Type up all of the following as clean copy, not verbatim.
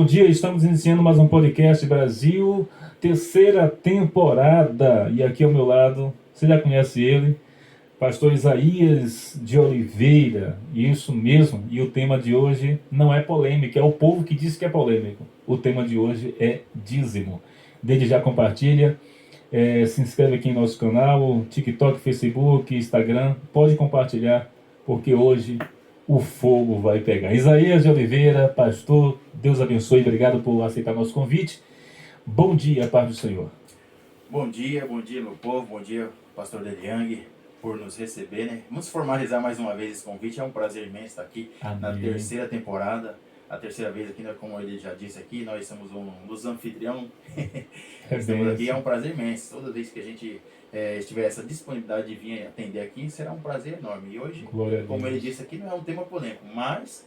bom dia. Estamos iniciando mais um podcast Brasil, terceira temporada. E aqui ao meu lado, você já conhece ele, pastor Isaías de Oliveira. Isso mesmo. E o tema de hoje não é polêmica, é o povo que diz que é polêmico. O tema de hoje é dízimo. Desde já compartilha, se inscreve aqui em nosso canal, TikTok, Facebook, Instagram. Pode compartilhar, porque hoje o fogo vai pegar. Isaías de Oliveira, pastor, Deus abençoe, obrigado por aceitar nosso convite. Bom dia, paz do Senhor. Bom dia, meu povo, bom dia, pastor Deliang, por nos receber, né? Vamos formalizar mais uma vez esse convite, é um prazer imenso estar aqui. Amém. Na terceira temporada, a terceira vez aqui, como ele já disse aqui, nós somos um dos anfitriões. Estamos aqui, é um prazer imenso. Toda vez que a gente tiver essa disponibilidade de vir atender aqui, será um prazer enorme. E hoje, como ele disse aqui, não é um tema polêmico, mas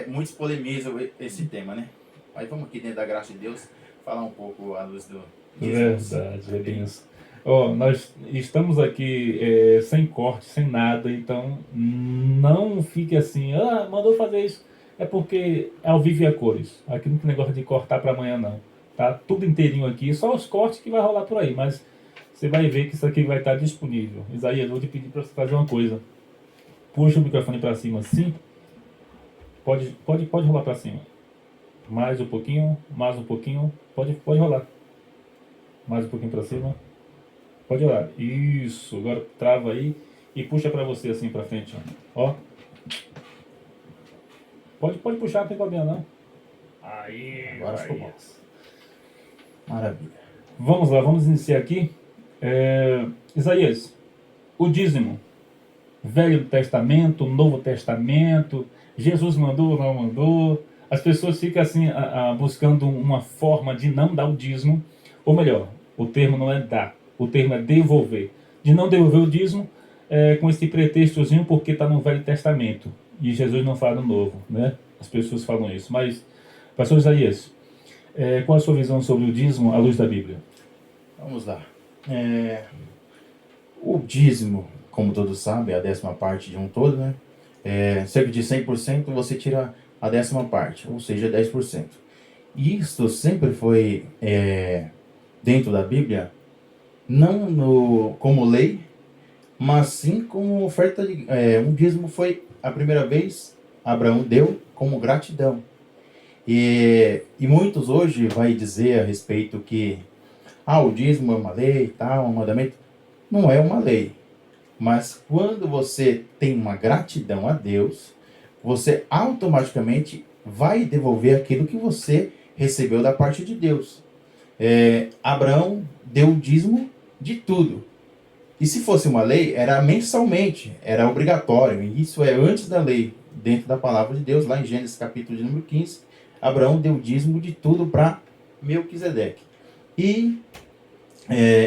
muitos polemizam esse tema, né? Mas vamos aqui, dentro da graça de Deus, falar um pouco à luz do... Verdade, é benção. Nós estamos aqui sem corte, sem nada, então não fique assim, mandou fazer isso. É porque é ao vivo e a cores. Aqui não tem negócio de cortar para amanhã, não. Tá tudo inteirinho aqui, só os cortes que vai rolar por aí, mas você vai ver que isso aqui vai estar disponível. Isaías, eu vou te pedir para você fazer uma coisa. Puxa o microfone para cima assim. Pode rolar para cima. Mais um pouquinho. Pode rolar. Mais um pouquinho para cima. Pode rolar. Isso. Agora trava aí e puxa para você assim para frente. Ó. Pode puxar, não tem problema não. Aí. Agora ficou bom. Maravilha. Vamos lá, vamos iniciar aqui. Isaías, o dízimo. Velho Testamento, Novo Testamento. Jesus mandou ou não mandou? As pessoas ficam assim buscando uma forma de não dar o dízimo. Ou melhor, o termo não é dar, o termo é devolver. De não devolver o dízimo com esse pretextozinho porque está no Velho Testamento. E Jesus não fala no Novo, né? As pessoas falam isso. Mas, pastor Isaías, qual a sua visão sobre o dízimo à luz da Bíblia? Vamos lá. O dízimo, como todos sabem, é a 10ª parte de um todo, né? Cerca de 100% você tira a 10ª parte, ou seja, 10%. E isso sempre foi dentro da Bíblia, não como lei, mas sim como oferta de... um dízimo foi a primeira vez Abraão deu como gratidão. E muitos hoje vai dizer a respeito que o dízimo é uma lei, tal, um mandamento. Não é uma lei. Mas quando você tem uma gratidão a Deus, você automaticamente vai devolver aquilo que você recebeu da parte de Deus. Abraão deu o dízimo de tudo. E se fosse uma lei, era mensalmente, era obrigatório. E isso é antes da lei, dentro da palavra de Deus, lá em Gênesis capítulo de número 15. Abraão deu o dízimo de tudo para Melquisedeque. E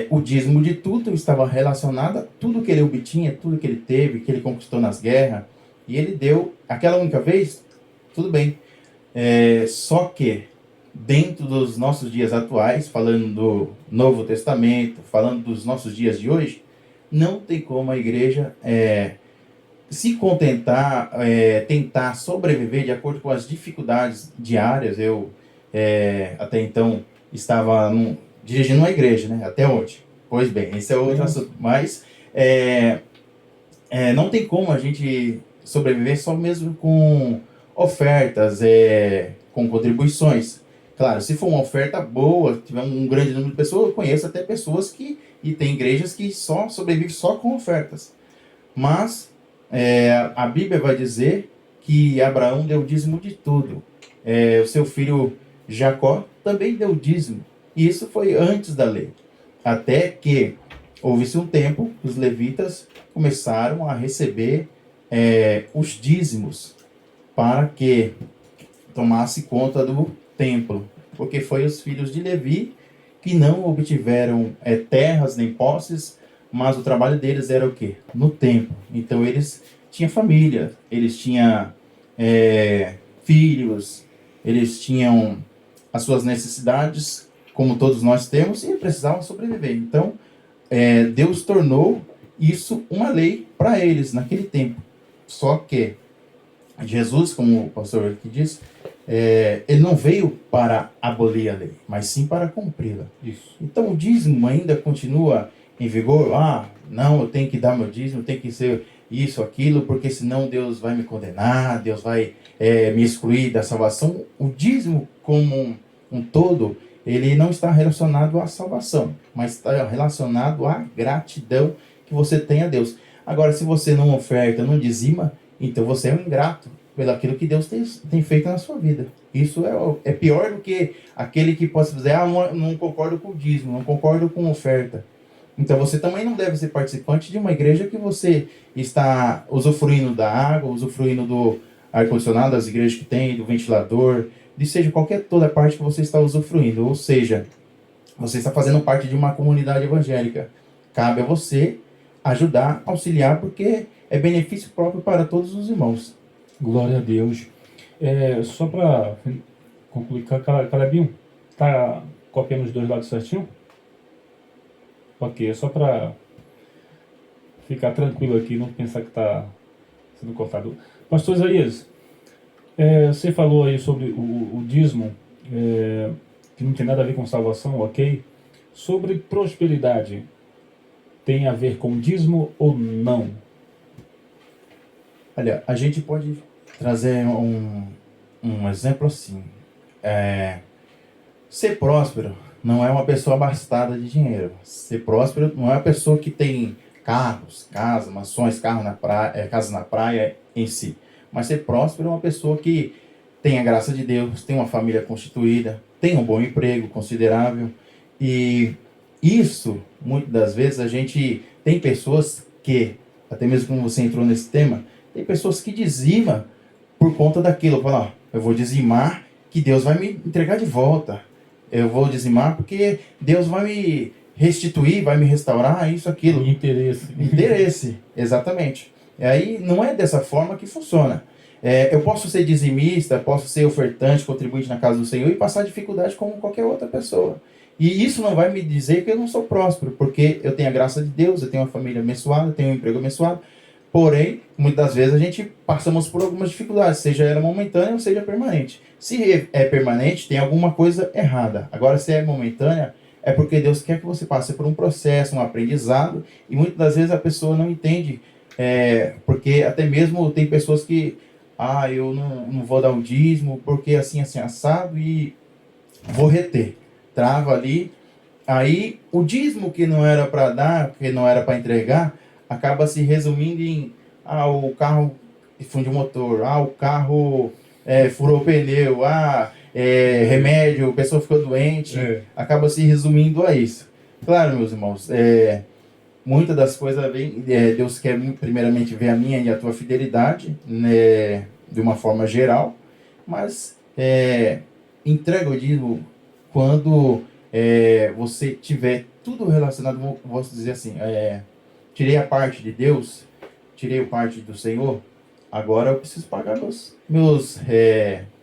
o dízimo de tudo estava relacionado a tudo que ele obtinha, tudo que ele teve, que ele conquistou nas guerras. E ele deu, aquela única vez, tudo bem. Só que, dentro dos nossos dias atuais, falando do Novo Testamento, falando dos nossos dias de hoje, não tem como a igreja se contentar, tentar sobreviver de acordo com as dificuldades diárias. Eu, até então, estava dirigindo uma igreja, né? Até hoje. Pois bem, esse é outro assunto. Mas não tem como a gente sobreviver só mesmo com ofertas, com contribuições. Claro, se for uma oferta boa, tiver um grande número de pessoas, eu conheço até pessoas e tem igrejas que só sobrevivem só com ofertas. Mas a Bíblia vai dizer que Abraão deu dízimo de tudo. O seu filho Jacó também deu dízimo. E isso foi antes da lei. Até que houve-se um tempo, os levitas começaram a receber os dízimos para que tomasse conta do templo. Porque foi os filhos de Levi que não obtiveram terras nem posses, mas o trabalho deles era o quê? No templo. Então eles tinham família, eles tinham filhos, eles tinham as suas necessidades, como todos nós temos, e precisavam sobreviver. Então, Deus tornou isso uma lei para eles naquele tempo. Só que Jesus, como o pastor aqui diz, ele não veio para abolir a lei, mas sim para cumpri-la. Isso. Então o dízimo ainda continua em vigor. Ah, não, eu tenho que dar meu dízimo, tem que ser isso, aquilo, porque senão Deus vai me condenar, Deus vai me excluir da salvação. O dízimo como um todo, ele não está relacionado à salvação, mas está relacionado à gratidão que você tem a Deus. Agora, se você não oferta, não dizima, então você é um ingrato pelo aquilo que Deus tem feito na sua vida. Isso é pior do que aquele que possa dizer, não concordo com o dízimo, não concordo com a oferta. Então você também não deve ser participante de uma igreja que você está usufruindo da água, usufruindo do ar-condicionado, das igrejas que tem, do ventilador, de seja toda parte que você está usufruindo. Ou seja, você está fazendo parte de uma comunidade evangélica. Cabe a você ajudar, auxiliar, porque é benefício próprio para todos os irmãos. Glória a Deus. Só para concluir, Calebinho, tá copiando os dois lados certinho? Ok, é só para ficar tranquilo aqui, não pensar que está sendo cortado. Pastor Isaías, você falou aí sobre o dízimo, que não tem nada a ver com salvação, ok? Sobre prosperidade, tem a ver com dízimo ou não? Olha, a gente pode trazer um exemplo assim. Ser próspero não é uma pessoa abastada de dinheiro. Ser próspero não é uma pessoa que tem carros, casas, mansões, casas na praia em si. Mas ser próspero é uma pessoa que tem a graça de Deus, tem uma família constituída, tem um bom emprego considerável. E isso, muitas das vezes, a gente tem pessoas que, até mesmo como você entrou nesse tema, tem pessoas que dizimam por conta daquilo. Fala, eu vou dizimar que Deus vai me entregar de volta. Eu vou dizimar porque Deus vai me restituir, vai me restaurar, isso, aquilo. Interesse, exatamente. E aí não é dessa forma que funciona. Eu posso ser dizimista, posso ser ofertante, contribuinte na casa do Senhor e passar dificuldade como qualquer outra pessoa. E isso não vai me dizer que eu não sou próspero, porque eu tenho a graça de Deus, eu tenho uma família abençoada, eu tenho um emprego abençoado. Porém, muitas vezes a gente passamos por algumas dificuldades, seja ela momentânea ou seja permanente. Se é permanente, tem alguma coisa errada. Agora, se é momentânea, é porque Deus quer que você passe por um processo, um aprendizado, e muitas das vezes a pessoa não entende, porque até mesmo tem pessoas que, eu não vou dar o dízimo, porque assim, assado, e vou reter. Trava ali. Aí, o dízimo que não era para dar, que não era para entregar, acaba se resumindo em o carro fundiu o motor, o carro furou o pneu, remédio, a pessoa ficou doente, acaba se resumindo a isso. Claro, meus irmãos, muitas das coisas Deus quer primeiramente ver a minha e a tua fidelidade, né, de uma forma geral, mas entrega o dízimo quando você tiver tudo relacionado, vou dizer assim, tirei a parte de Deus, tirei a parte do Senhor, agora eu preciso pagar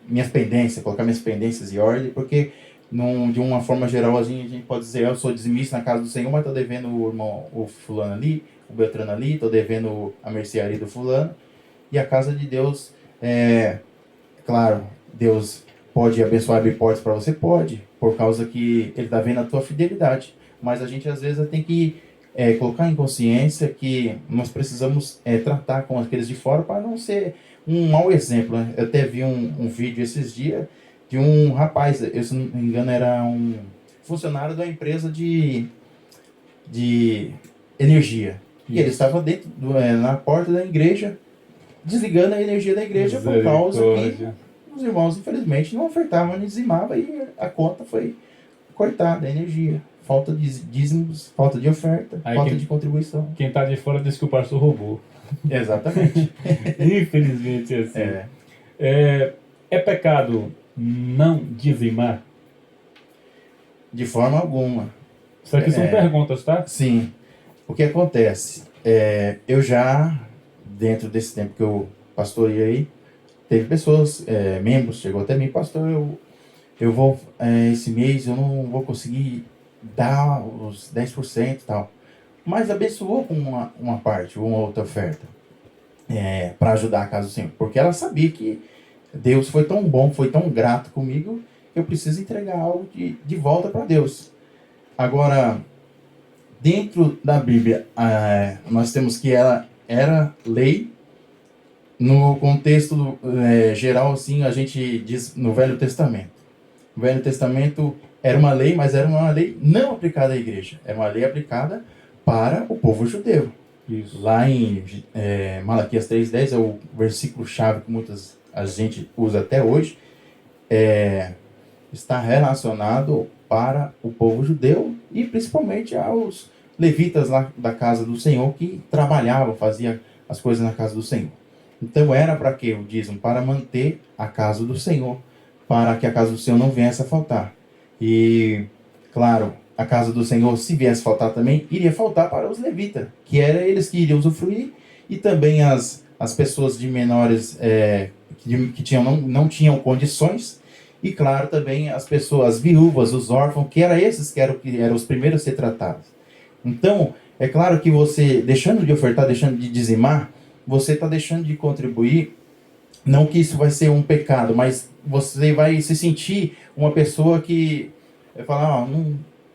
minhas pendências, colocar minhas pendências em ordem, porque de uma forma geral a gente pode dizer, eu sou dizimista na casa do Senhor, mas estou devendo o irmão, o fulano ali, o Beltrano ali, estou devendo a mercearia do fulano, e a casa de Deus, claro, Deus pode abençoar, abrir portas para você? Pode, por causa que Ele está vendo a tua fidelidade, mas a gente às vezes tem que colocar em consciência que nós precisamos tratar com aqueles de fora para não ser um mau exemplo, né? Eu até vi um vídeo esses dias de um rapaz, eu, se não me engano era um funcionário da empresa de energia. E ele estava dentro na porta da igreja, desligando a energia da igreja por causa que os irmãos infelizmente não ofertavam, não dizimavam e a conta foi cortada, a energia. Falta de dízimos, falta de oferta, falta de contribuição. Quem está de fora diz que o pastor roubou. Exatamente. Infelizmente é assim. É pecado não dizimar? De forma alguma. Isso aqui são perguntas, tá? Sim. O que acontece? Eu já, dentro desse tempo que eu pastorei aí, teve pessoas, membros, chegou até mim, pastor, eu vou, esse mês eu não vou conseguir dar os 10% e tal. Mas abençoou com uma parte, uma outra oferta, para ajudar a casa do Senhor. Porque ela sabia que Deus foi tão bom, foi tão grato comigo, eu preciso entregar algo de volta para Deus. Agora, dentro da Bíblia, nós temos que ela era lei. No contexto geral, assim, a gente diz no Velho Testamento. O Velho Testamento era uma lei, mas era uma lei não aplicada à igreja. Era uma lei aplicada para o povo judeu. Isso. Lá em Malaquias 3:10 é o versículo-chave que muitas a gente usa até hoje. Está relacionado para o povo judeu e principalmente aos levitas lá da casa do Senhor que trabalhavam, faziam as coisas na casa do Senhor. Então era para quê? O dízimo para manter a casa do Senhor, para que a casa do Senhor não viesse a faltar. E, claro, a casa do Senhor, se viesse a faltar também, iria faltar para os levitas, que eram eles que iriam usufruir, e também as pessoas de menores que tinham, não tinham condições, e, claro, também as pessoas, as viúvas, os órfãos, que eram esses que eram os primeiros a ser tratados. Então, é claro que você, deixando de ofertar, deixando de dizimar, você está deixando de contribuir. Não que isso vai ser um pecado, mas você vai se sentir uma pessoa que vai falar,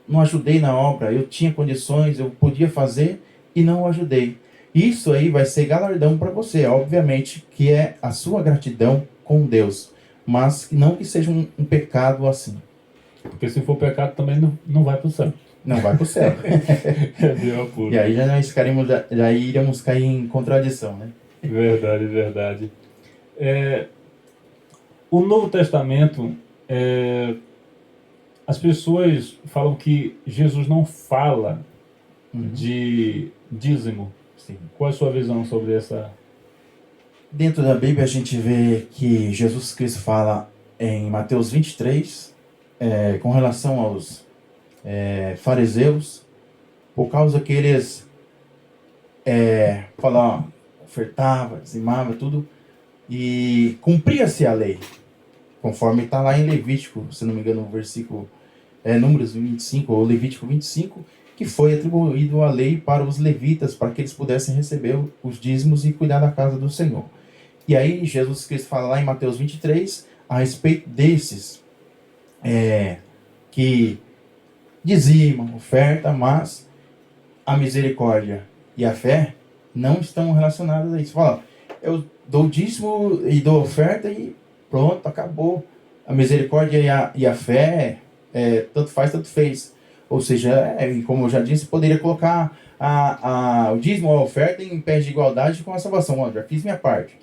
não ajudei na obra, eu tinha condições, eu podia fazer e não ajudei. Isso aí vai ser galardão para você, obviamente, que é a sua gratidão com Deus, mas não que seja um pecado assim. Porque se for pecado também não vai para o céu. Não vai para o céu. E aí já iríamos cair em contradição, né? Verdade, verdade. O Novo Testamento, as pessoas falam que Jesus não fala de dízimo. Sim. Qual é a sua visão sobre essa? Dentro da Bíblia a gente vê que Jesus Cristo fala em Mateus 23, com relação aos fariseus, por causa que eles falavam, ofertava, dizimava, tudo, e cumpria-se a lei, conforme está lá em Levítico, se não me engano, o versículo Números 25, ou Levítico 25, que foi atribuído a lei para os levitas, para que eles pudessem receber os dízimos e cuidar da casa do Senhor. E aí Jesus Cristo fala lá em Mateus 23, a respeito desses que dizimam, oferta, mas a misericórdia e a fé não estão relacionadas a isso. Fala, eu dou dízimo e dou oferta e pronto, acabou. A misericórdia e a fé, tanto faz, tanto fez. Ou seja, como eu já disse, poderia colocar o dízimo ou a oferta em pé de igualdade com a salvação. Ó, já fiz minha parte.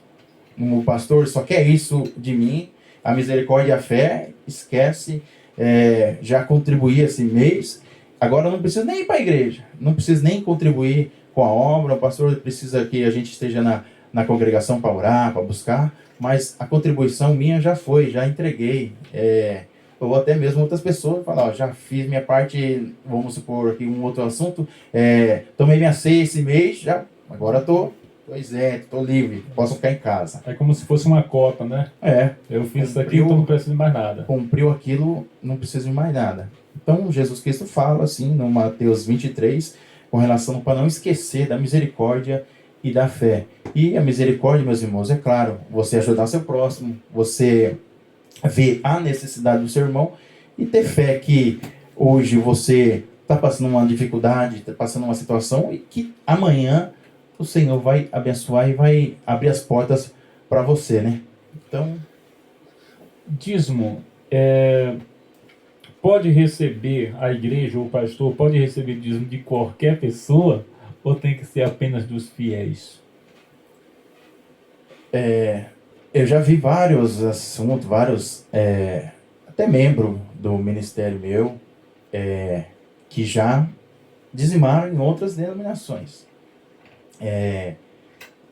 O pastor só quer isso de mim. A misericórdia e a fé, esquece. Já contribuí esse mês. Agora não preciso nem ir para a igreja. Não preciso nem contribuir com a obra. O pastor precisa que a gente esteja na congregação para orar, para buscar. Mas a contribuição minha já foi, já entreguei. Ou até mesmo outras pessoas falar, já fiz minha parte, vamos supor aqui um outro assunto, tomei minha ceia esse mês, agora estou livre, posso ficar em casa. É como se fosse uma cota, né? Eu fiz isso aqui, então não preciso de mais nada. Cumpriu aquilo, não preciso de mais nada. Então Jesus Cristo fala assim no Mateus 23, com relação para não esquecer da misericórdia e da fé. E a misericórdia, meus irmãos, é claro, você ajudar seu próximo, você ver a necessidade do seu irmão e ter fé que hoje você está passando uma dificuldade, está passando uma situação e que amanhã o Senhor vai abençoar e vai abrir as portas para você, né? Então, dízimo, pode receber, a igreja ou o pastor pode receber dízimo de qualquer pessoa ou tem que ser apenas dos fiéis? Eu já vi vários assuntos, até membro do ministério meu, que já dizimaram em outras denominações.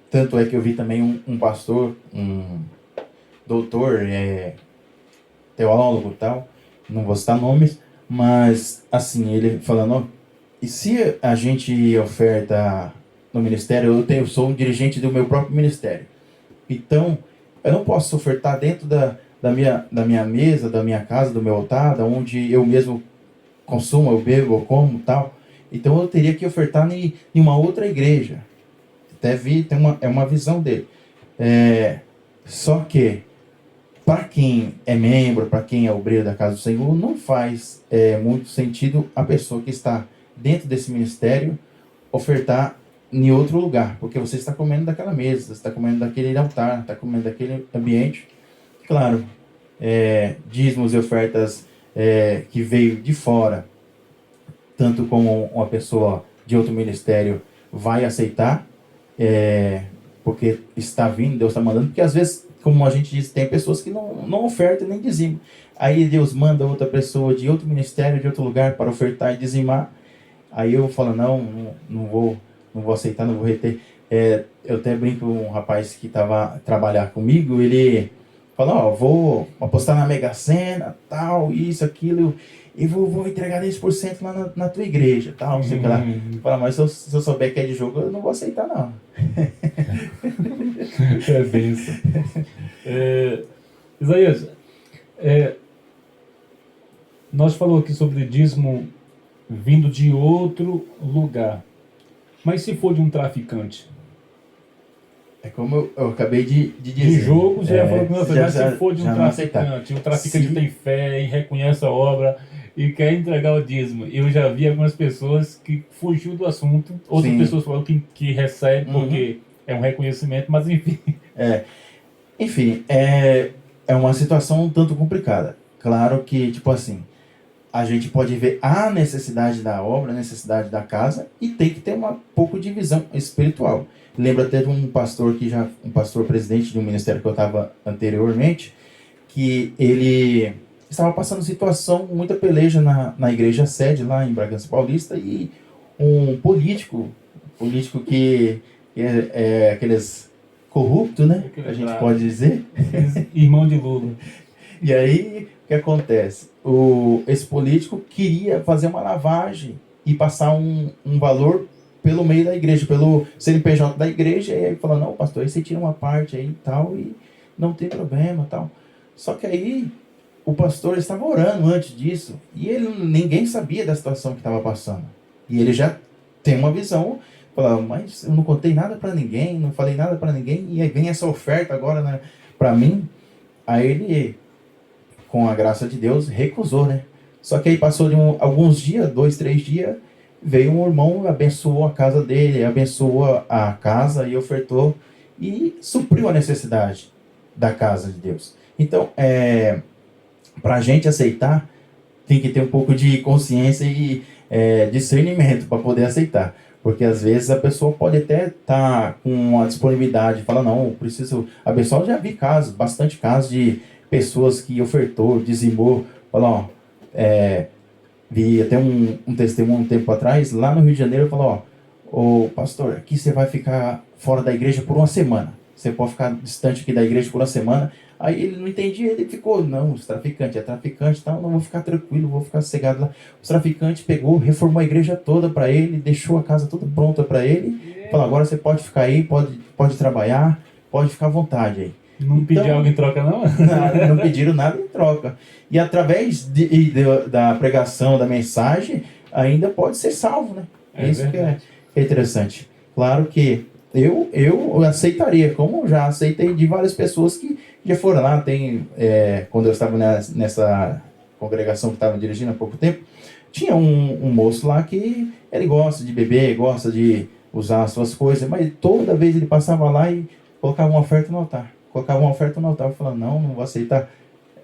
Tanto é que eu vi também um pastor, um doutor, teólogo e tal, não vou citar nomes, mas assim, ele falando, e se a gente oferta no ministério, eu sou um dirigente do meu próprio ministério, então eu não posso ofertar dentro da minha mesa, da minha casa, do meu altar, da onde eu mesmo consumo, eu bebo, eu como e tal. Então eu teria que ofertar em uma outra igreja. Até vi, é uma visão dele. Só que para quem é membro, para quem é obreiro da casa do Senhor, não faz muito sentido a pessoa que está dentro desse ministério ofertar em outro lugar, porque você está comendo daquela mesa, você está comendo daquele altar, está comendo daquele ambiente. Claro, dízimos e ofertas que veio de fora, tanto como uma pessoa de outro ministério vai aceitar, porque está vindo, Deus está mandando, porque às vezes, como a gente disse, tem pessoas que não ofertam nem dizimam. Aí Deus manda outra pessoa de outro ministério, de outro lugar, para ofertar e dizimar. Aí eu falo, não vou aceitar, não vou reter. Eu até brinco com um rapaz que estava trabalhar comigo, ele falou, vou apostar na Mega Sena, tal, isso, aquilo, e vou entregar 10% lá na tua igreja, tal, não sei o que lá. Fala, mas se eu souber que é de jogo, eu não vou aceitar, não. É benção. Isaías, nós falamos aqui sobre dízimo vindo de outro lugar. Mas se for de um traficante? É como eu acabei de dizer. De jogo, já falou que não, mas já, se for de um traficante, o traficante tem fé e reconhece a obra e quer entregar o dízimo. Eu já vi algumas pessoas que fugiu do assunto, outras pessoas falaram que recebe porque é um reconhecimento, mas enfim. Enfim, é uma situação um tanto complicada. Claro que, tipo assim, a gente pode ver a necessidade da obra, a necessidade da casa, e tem que ter um pouco de visão espiritual. Lembro até de um pastor um pastor presidente de um ministério que eu estava anteriormente, que ele estava passando situação, muita peleja na igreja sede lá em Bragança Paulista, e um político que é aqueles corruptos, né? A gente pode dizer. Irmão de Lula. E aí, o que acontece? Esse político queria fazer uma lavagem e passar um valor pelo meio da igreja, pelo CNPJ da igreja, e aí falou, não, pastor, aí você tira uma parte aí e tal, e não tem problema tal. Só que aí, o pastor estava orando antes disso, e ninguém sabia da situação que estava passando. E ele já tem uma visão, falou, mas eu não contei nada para ninguém, não falei nada para ninguém, e aí vem essa oferta agora, né, para mim. Aí ele, com a graça de Deus, recusou, né? Só que aí passou de alguns dias, 2, 3 dias, veio um irmão, abençoou a casa dele, abençoou a casa e ofertou e supriu a necessidade da casa de Deus. Então, para a gente aceitar, tem que ter um pouco de consciência e discernimento para poder aceitar. Porque às vezes a pessoa pode até estar com a disponibilidade, fala, não, eu preciso abençoar. Eu já vi casos, bastante casos de pessoas que ofertou, dizimou, falou, vi até um testemunho um tempo atrás, lá no Rio de Janeiro, falou, ô pastor, aqui você vai ficar fora da igreja por uma semana. Você pode ficar distante aqui da igreja por uma semana. Aí ele não entendia, ele ficou, não, os traficantes é traficante, então não vou ficar tranquilo, vou ficar sossegado lá. Os traficantes pegou, reformou a igreja toda para ele, deixou a casa toda pronta para ele. Falou, agora você pode ficar aí, pode trabalhar, pode ficar à vontade aí. Não pediu algo em troca, não? Não pediram nada em troca. E através da pregação, da mensagem, ainda pode ser salvo, né? Isso que é interessante. Claro que eu aceitaria, como já aceitei de várias pessoas que já foram lá. Quando eu estava nessa congregação que estava dirigindo há pouco tempo, tinha um moço lá que ele gosta de beber, gosta de usar as suas coisas, mas toda vez ele passava lá e colocava uma oferta no altar. Falando, não vou aceitar.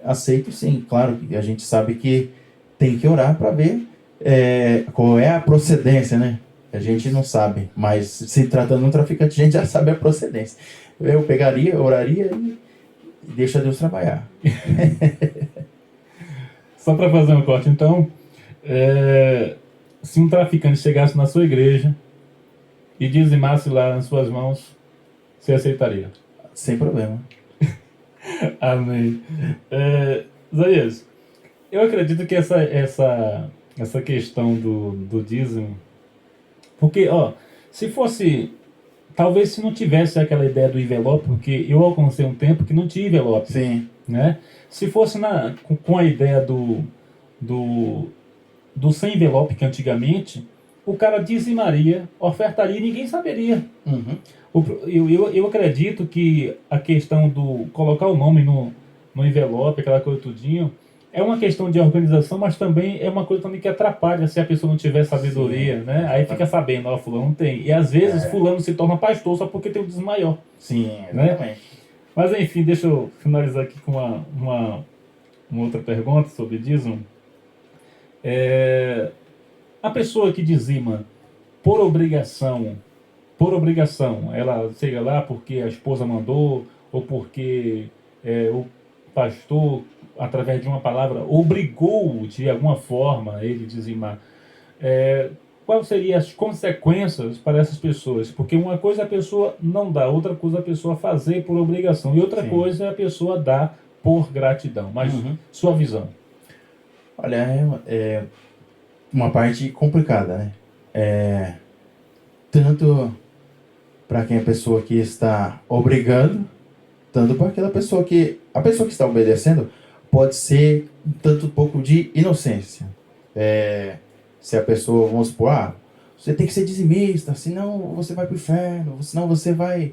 Aceito sim, claro que a gente sabe que tem que orar para ver qual é a procedência, né? A gente não sabe, mas se tratando de um traficante, a gente já sabe a procedência. Eu pegaria, oraria e deixa Deus trabalhar. Só para fazer um corte, então, se um traficante chegasse na sua igreja e dizimasse lá nas suas mãos, você aceitaria? Sem problema. Amém. Isaías, eu acredito que essa questão do dízimo, porque, se fosse, talvez se não tivesse aquela ideia do envelope, porque eu alcancei um tempo que não tinha envelope. Sim. Né? Se fosse com a ideia do sem envelope, que antigamente, o cara dizimaria, ofertaria e ninguém saberia. Uhum. Eu acredito que a questão do colocar o nome no envelope, aquela coisa tudinho. É uma questão de organização, mas também é uma coisa também que atrapalha se a pessoa não tiver sabedoria, Sim, né? Aí fica exatamente. sabendo, ó, fulano tem. E às vezes É, fulano se torna pastor só porque tem um dízimo maior, sim, né? exatamente. Mas enfim, deixa eu finalizar aqui com uma outra pergunta sobre dízimo. É, a pessoa que dizima por obrigação, ela chega lá porque a esposa mandou, ou porque o pastor, através de uma palavra, obrigou de alguma forma ele dizimar. É, quais seriam as consequências para essas pessoas? Porque uma coisa é a pessoa não dá, outra coisa é a pessoa fazer por obrigação, e outra Sim. coisa é a pessoa dar por gratidão. Mas Uhum. sua visão. Olha, é uma parte complicada, né? Tanto para quem a pessoa que está obrigando, tanto para aquela pessoa que... A pessoa que está obedecendo pode ser um tanto um pouco de inocência. Se a pessoa, vamos supor, você tem que ser dizimista, senão você vai para o inferno, senão você vai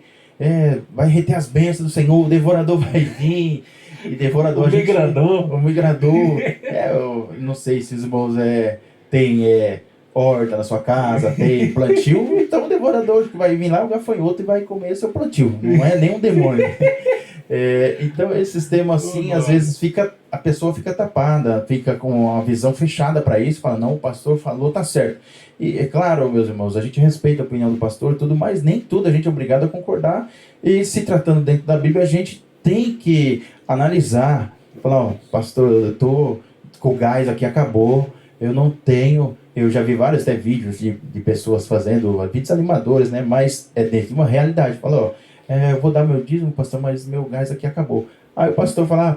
reter as bênçãos do Senhor, o devorador vai vir, e devorador O a gente... migrador. O migrador, eu não sei se os irmãos têm horta na sua casa, tem plantio, então o devorador que vai vir lá, o gafanhoto, e vai comer seu plantio, não é nem um demônio. Então esses temas assim, às vezes a pessoa fica tapada, fica com a visão fechada para isso, fala, não, o pastor falou, tá certo. E é claro, meus irmãos, a gente respeita a opinião do pastor e tudo, mas nem tudo a gente é obrigado a concordar. E se tratando dentro da Bíblia, a gente tem que analisar, falar, ó, pastor, eu tô com o gás aqui, acabou, eu não tenho... Eu já vi vários até vídeos de pessoas fazendo, vídeos animadores, né? Mas é dentro de uma realidade. Fala, ó, eu vou dar meu dízimo, pastor, mas meu gás aqui acabou. Aí o pastor fala,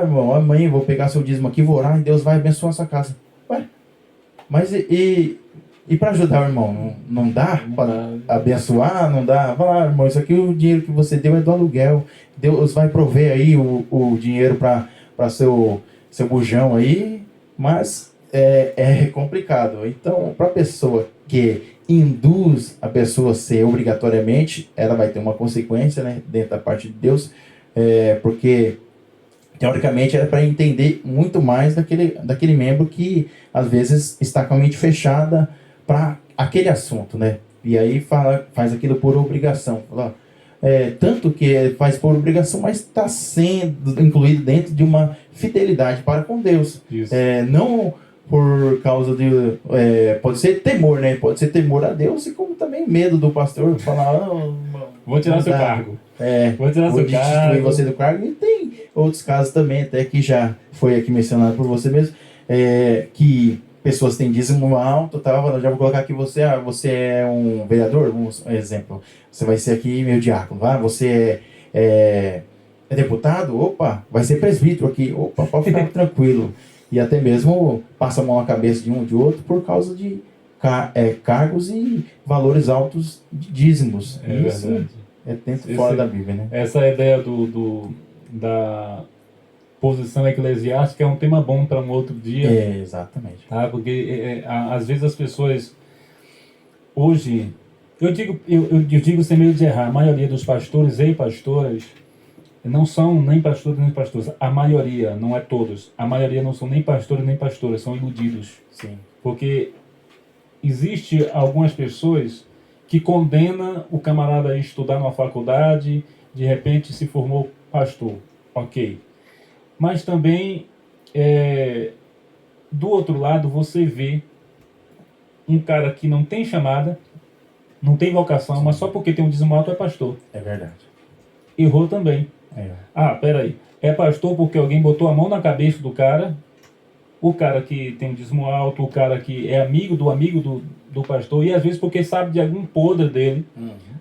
irmão, amanhã eu vou pegar seu dízimo aqui, vou orar e Deus vai abençoar a sua casa. Ué, mas e para ajudar o irmão? Não dá para abençoar? Não dá? Fala, irmão, isso aqui, o dinheiro que você deu é do aluguel. Deus vai prover aí o dinheiro para seu bujão aí, mas é complicado. Então, para a pessoa que induz a pessoa a ser obrigatoriamente, ela vai ter uma consequência, né, dentro da parte de Deus, porque teoricamente era para entender muito mais daquele membro que às vezes está com a mente fechada para aquele assunto, né? E aí faz aquilo por obrigação. Tanto que faz por obrigação, mas está sendo incluído dentro de uma fidelidade para com Deus. Isso. Não por causa de... pode ser temor, né? Pode ser temor a Deus e como também medo do pastor falar... Vou tirar seu cargo. Vou destituir você do cargo. E tem outros casos também, até que já foi aqui mencionado por você mesmo, que pessoas têm dízimo alto, tá? Já vou colocar aqui você é um vereador, um exemplo. Você vai ser aqui meu diácono, você é deputado, opa, vai ser presbítero aqui, opa, pode ficar tranquilo. E até mesmo passa a mão na cabeça de um de outro por causa de cargos e valores altos de dízimos. Isso Verdade. é dentro e fora da Bíblia, né? Essa ideia da posição eclesiástica é um tema bom para um outro dia. Exatamente. Tá? Porque às vezes as pessoas hoje, eu digo sem medo de errar, a maioria dos pastores e pastoras não são nem pastores nem pastoras. A maioria, não é todos. A maioria não são nem pastores nem pastoras, são iludidos. Sim. Porque existe algumas pessoas que condenam o camarada a estudar numa faculdade, de repente se formou pastor. Ok. Mas também, do outro lado, você vê um cara que não tem chamada, não tem vocação, mas só porque tem um dízimo alto é pastor. É verdade. Errou também. Peraí. É pastor porque alguém botou a mão na cabeça do cara, o cara que tem um dízimo alto, o cara que é amigo do pastor, e às vezes porque sabe de algum podre dele,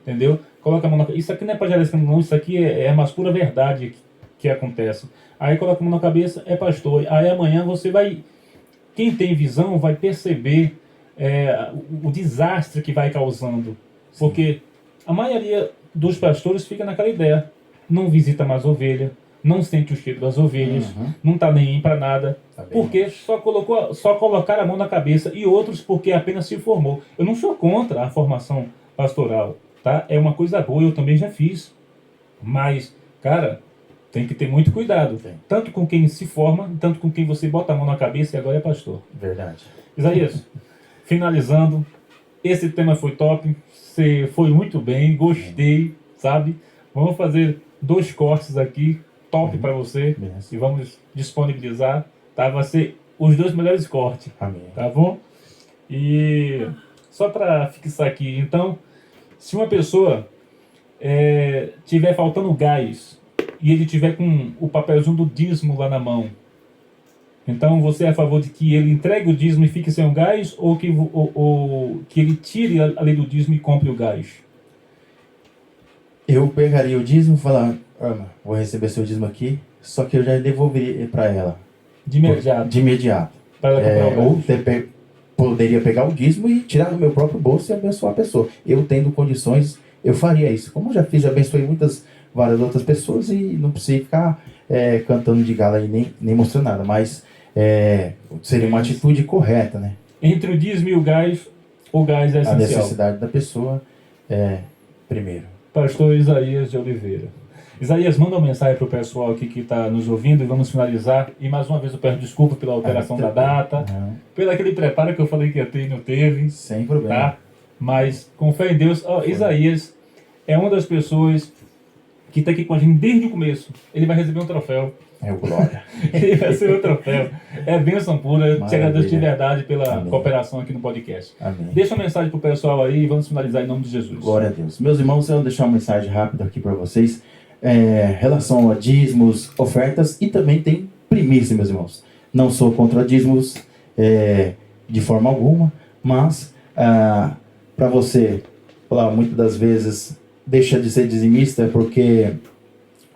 entendeu? Coloca a mão na cabeça. Isso aqui não é para gerar escândalo, não, isso aqui é a mais pura verdade que acontece. Aí coloca a mão na cabeça, é pastor. Aí amanhã você vai... Quem tem visão vai perceber o desastre que vai causando. Porque a maioria dos pastores fica naquela ideia. Não visita mais ovelha, não sente o cheiro das ovelhas, não está nem aí para nada, porque só colocaram a mão na cabeça, e outros porque apenas se formou. Eu não sou contra a formação pastoral, tá? É uma coisa boa, eu também já fiz. Mas, cara, Tem que ter muito cuidado. Tem. Tanto com quem se forma, tanto com quem você bota a mão na cabeça e agora é pastor. Verdade. Isaías, finalizando, esse tema foi top, você foi muito bem, gostei, sabe? Vamos fazer 2 cortes aqui, top para você, Beleza. e vamos disponibilizar, tá? Vai ser os 2 melhores cortes, Amém. tá bom? E só para fixar aqui, então, se uma pessoa tiver faltando gás e ele tiver com o papelzinho do dízimo lá na mão, então você é a favor de que ele entregue o dízimo e fique sem o gás, ou que ele tire a lei do dízimo e compre o gás? Eu pegaria o dízimo e falar, vou receber seu dízimo aqui, só que eu já devolveria para ela. De imediato. De imediato. Para ela comprar o Ou gás. poderia pegar o dízimo e tirar do meu próprio bolso e abençoar a pessoa. Eu tendo condições, eu faria isso. Como eu já fiz, abençoei várias outras pessoas e não precisei ficar cantando de gala e nem mostrando nada. Mas seria uma atitude correta, né? Entre o dízimo e o gás é essencial. A necessidade da pessoa primeiro. Pastor Isaías de Oliveira. Isaías, manda uma mensagem para o pessoal aqui que está nos ouvindo e vamos finalizar. E mais uma vez eu peço desculpa pela alteração da data, pelo aquele preparo que eu falei que ia ter e não teve. Sem problema. Tá? Mas com fé em Deus, Isaías é uma das pessoas que está aqui com a gente desde o começo. Ele vai receber um troféu. Glória. Ele vai receber um troféu. É bênção pura. Eu te agradeço de verdade pela Amém. cooperação aqui no podcast. Amém. Deixa uma mensagem para o pessoal aí e vamos finalizar em nome de Jesus. Glória a Deus. Meus irmãos, eu vou deixar uma mensagem rápida aqui para vocês. Relação a dízimos, ofertas e também tem primícia, meus irmãos. Não sou contra dízimos de forma alguma, mas para você falar muitas das vezes deixa de ser dizimista porque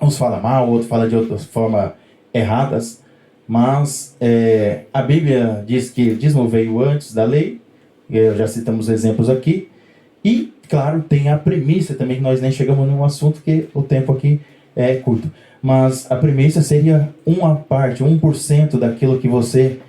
uns falam mal, outros falam de outras formas erradas, mas a Bíblia diz que o dízimo veio antes da lei, já citamos exemplos aqui, e claro, tem a primícia também, que nós nem chegamos num assunto que o tempo aqui é curto, mas a primícia seria uma parte, 1% daquilo que você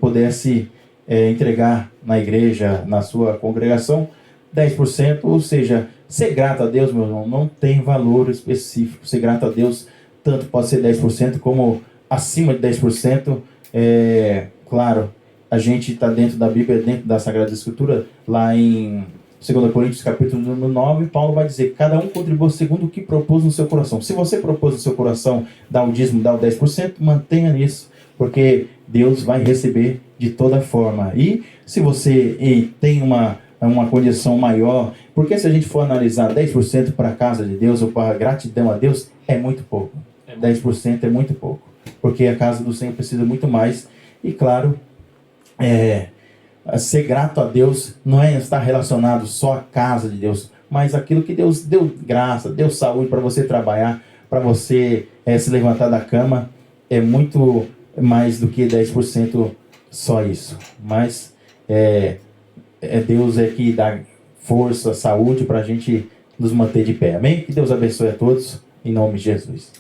pudesse entregar na igreja, na sua congregação, 10%, ou seja, ser grato a Deus, meu irmão, não tem valor específico. Ser grato a Deus, tanto pode ser 10% como acima de 10%. Claro, a gente está dentro da Bíblia, dentro da Sagrada Escritura, lá em 2 Coríntios, capítulo 9, Paulo vai dizer, cada um contribua segundo o que propôs no seu coração. Se você propôs no seu coração dar o dízimo, dar o 10%, mantenha nisso, porque Deus vai receber de toda forma. E se você tem uma condição maior, porque se a gente for analisar 10% para a casa de Deus ou para a gratidão a Deus, é muito pouco. 10% é muito pouco, porque a casa do Senhor precisa muito mais. E claro, ser grato a Deus não é estar relacionado só à casa de Deus, mas aquilo que Deus deu graça, deu saúde para você trabalhar, para você se levantar da cama, é muito mais do que 10% só isso. Mas Deus que dá força, saúde para a gente nos manter de pé. Amém? Que Deus abençoe a todos, em nome de Jesus.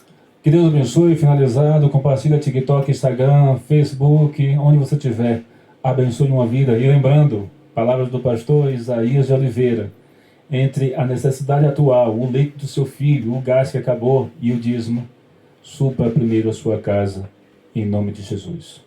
Que Deus abençoe. Finalizado, compartilha TikTok, Instagram, Facebook, onde você estiver. Abençoe uma vida. E lembrando, palavras do pastor Isaías de Oliveira, entre a necessidade atual, o leito do seu filho, o gás que acabou e o dízimo, supra primeiro a sua casa, em nome de Jesus.